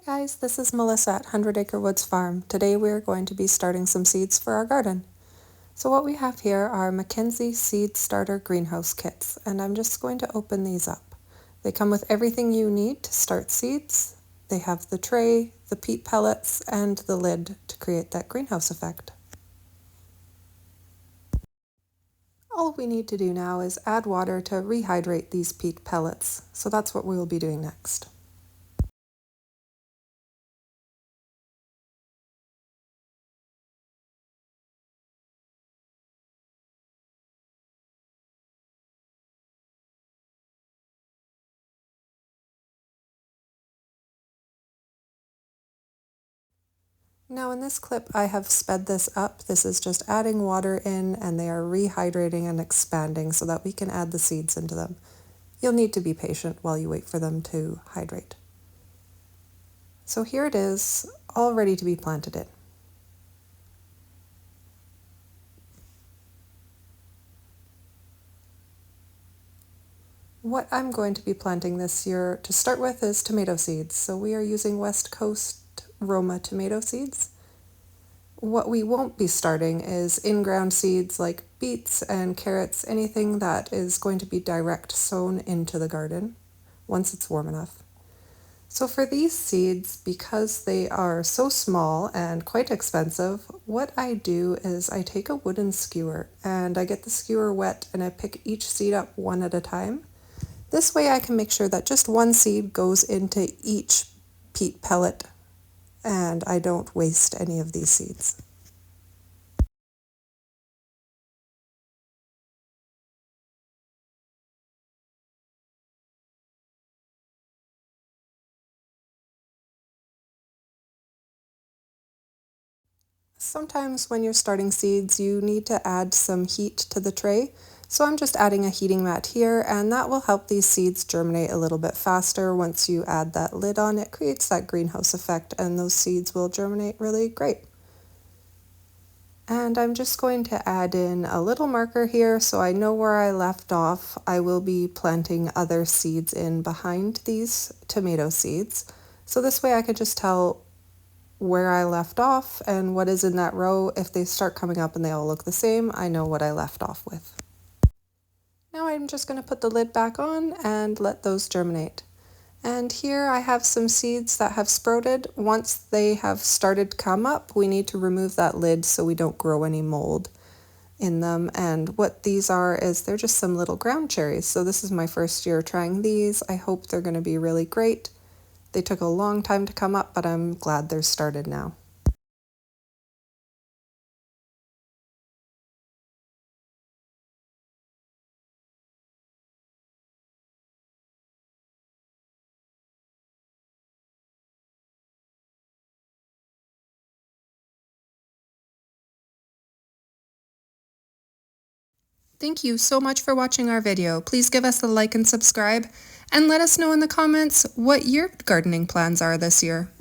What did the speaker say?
Guys, this is Melissa at 100 Acre Woods Farm. Today we are going to be starting some seeds for our garden. So what we have here are Mackenzie Seed Starter Greenhouse Kits, and I'm just going to open these up. They come with everything you need to start seeds. They have the tray, the peat pellets, and the lid to create that greenhouse effect. All we need to do now is add water to rehydrate these peat pellets, so that's what we will be doing next. Now in this clip I have sped this up. This is just adding water in and they are rehydrating and expanding so that we can add the seeds into them. You'll need to be patient while you wait for them to hydrate. So here it is, all ready to be planted in. What I'm going to be planting this year to start with is tomato seeds. So we are using West Coast Roma tomato seeds. What we won't be starting is in-ground seeds like beets and carrots, anything that is going to be direct sown into the garden once it's warm enough. So for these seeds, because they are so small and quite expensive, what I do is I take a wooden skewer and I get the skewer wet and I pick each seed up one at a time. This way I can make sure that just one seed goes into each peat pellet and I don't waste any of these seeds. Sometimes when you're starting seeds, you need to add some heat to the tray. So I'm just adding a heating mat here, and that will help these seeds germinate a little bit faster. Once you add that lid on, it creates that greenhouse effect, and those seeds will germinate really great. And I'm just going to add in a little marker here so I know where I left off. I will be planting other seeds in behind these tomato seeds. So this way I can just tell where I left off and what is in that row. If they start coming up and they all look the same, I know what I left off with. Now I'm just going to put the lid back on and let those germinate. And here I have some seeds that have sprouted. Once they have started to come up, we need to remove that lid so we don't grow any mold in them. And what these are is they're just some little ground cherries. So this is my first year trying these. I hope they're going to be really great. They took a long time to come up, but I'm glad they're started now. Thank you so much for watching our video. Please give us a like and subscribe, and let us know in the comments what your gardening plans are this year.